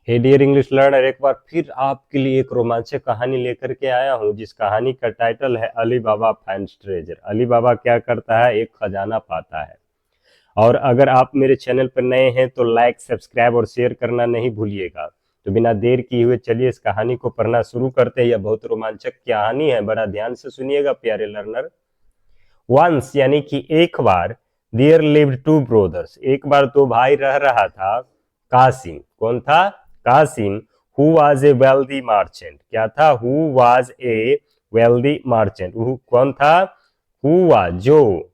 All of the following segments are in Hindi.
हे डियर इंग्लिश लर्नर, एक बार फिर आपके लिए एक रोमांचक कहानी लेकर के आया हूं, जिस कहानी का टाइटल है अली बाबा फाइंड्स ट्रेजर। अली बाबा क्या करता है? एक खजाना पाता है। और अगर आप मेरे चैनल पर नए हैं तो लाइक, सब्सक्राइब और शेयर करना नहीं भूलिएगा। तो बिना देर किए हुए चलिए इस कहानी को पढ़ना शुरू करते हैं। यह बहुत रोमांचक कहानी है, बड़ा ध्यान से सुनिएगा प्यारे लर्नर। वंस यानी कि एक बार, देयर लिव्ड टू ब्रोदर्स, एक बार दो भाई रह रहा था। कासिम, कौन था? Kasim, who was a wealthy merchant. क्या था? Who was a wealthy merchant. कौन था? हु वाज, जो,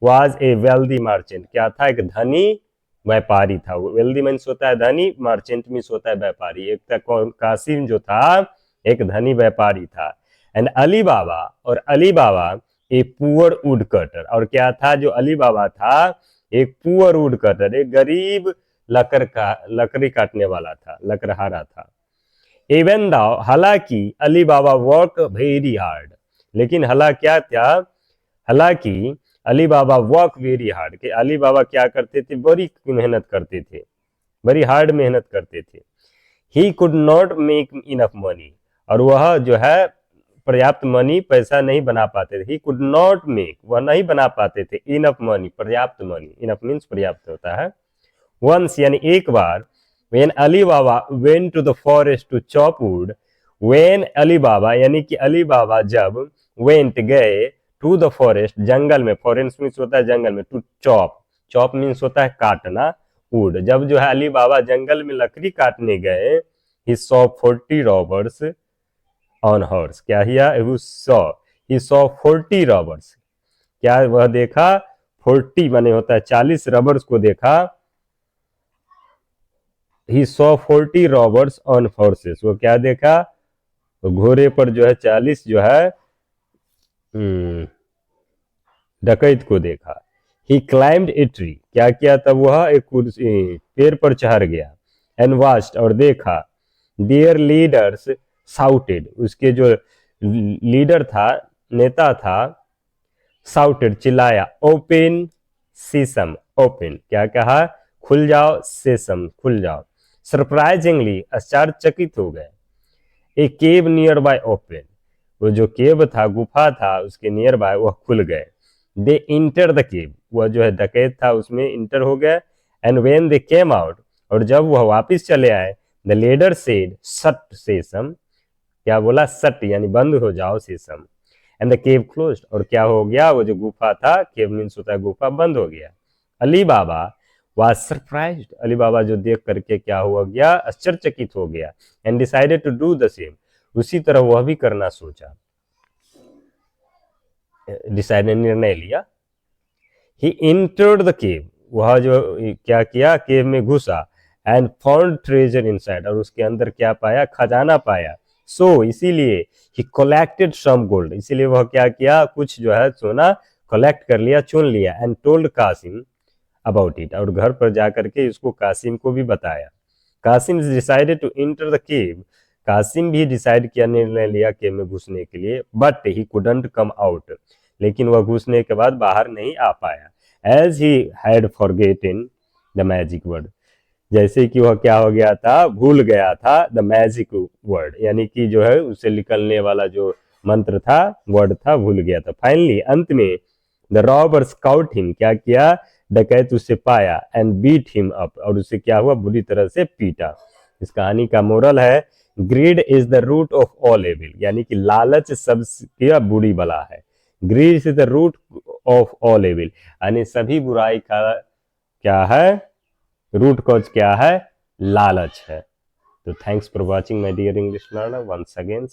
वाज ए वेल्दी मर्चेंट, क्या था? एक धनी व्यापारी था। वेल्दी मीन्स होता है धनी, मर्चेंट मीन्स होता है व्यापारी। एक था कासिम जो था एक धनी व्यापारी था। एंड अली बाबा, और अली बाबा ए पुअर वुड कटर, और क्या था जो अली बाबा था? एक पुअर वुड कटर, एक गरीब लकड़ी काटने वाला था, लकड़हारा था। इवन दाउ, हालांकि अली बाबा वर्क वेरी हार्ड, लेकिन हालांकि अली बाबा वर्क वेरी हार्ड, कि अली बाबा क्या करते थे? बड़ी मेहनत करते थे, बड़ी हार्ड मेहनत करते थे। He could not make enough money, और वह जो है पर्याप्त मनी, पैसा नहीं बना पाते थे। ही कुड नॉट मेक, वह नहीं बना पाते थे, इनफ मनी, पर्याप्त मनी। इनफ मीन्स पर्याप्त होता है। वंस यानी एक बार, when Ali Baba went to the forest to chop wood, when Ali बाबा यानी कि अली बाबा जब went गए to the forest, जंगल में, forest मीन्स होता है जंगल में, to chop, chop मीन्स होता है काटना, wood, जब जो है अली बाबा जंगल में लकड़ी काटने गए, he saw 40 robbers on horse। क्या किया? he saw 40 robbers, क्या वह देखा? 40 माने होता है 40 रबर्स को देखा। he saw 40 robbers on horses, वो क्या देखा? तो घोड़े पर जो है 40 जो है डकैत को देखा। he climbed a tree, क्या किया? तब वह एक पेड़ पर चढ़ गया। and watched, और देखा। their leaders shouted, उसके जो लीडर था, नेता था, shouted, चिल्लाया। open sesame, open, क्या कहा? खुल जाओ, sesame, खुल जाओ। सरप्राइजिंगली, आश्चर्यचकित हो गए। ए केव नियर बाय ओपन, वो जो केव था, गुफा था, उसके नियर बाय वह खुल गए। दे इंटर द केव, वह जो है डकैत था उसमें इंटर हो गया। And when they came out, और जब वह वापस चले आए, द लीडर सेड शट सेसम, क्या बोला? शट यानी बंद हो जाओ, सेसम। एंड द केव क्लोज्ड, और क्या हो गया? वो जो गुफा था, केव मीन्स होता है गुफा, बंद हो गया। अली बाबा was surprised, अली बाबा जो देख करके क्या हुआ गया? आश्चर्यचकित हो गया। And decided to do the same, उसी तरह वह भी करना सोचा, डिसाइडेड, निर्णय लिया। ही इंटर्ड द केव, वह जो क्या किया? केव में घुसा। एंड फाउंड ट्रेजर इनसाइड, और उसके अंदर क्या पाया? खजाना पाया। सो इसीलिए ही कलेक्टेड सम गोल्ड, इसीलिए वह क्या किया? कुछ जो है सोना कलेक्ट कर लिया, चुन लिया। And told Kasim about it, और घर पर जाकर के इसको कासिम को भी बताया। Kasim decided to enter the cave, Kasim भी डिसाइड किया, निर्णय लिया केव में घुसने के लिए। But he couldn't come out, लेकिन वह घुसने के बाद बाहर नहीं आ पाया। As he had forgotten the magic word, जैसे कि वह क्या हो गया था? भूल गया था द मैजिक वर्ड, यानी कि जो है उसे निकलने वाला जो मंत्र था, वर्ड था, भूल गया था। फाइनली, अंत में, द रॉबर्स काउट हिम, क्या किया? डकैत उसे पाया। एंड बीट हिम अप, और उसे क्या हुआ? बुरी तरह से पीटा। इस कहानी का मोरल है, greed is the root of all evil, यानी कि लालच सबसे बुरी बला है। Greed is the root of all evil, यानी सभी बुराई का क्या है? रूट कॉज क्या है? लालच है। तो thanks for watching my dear English learner, once again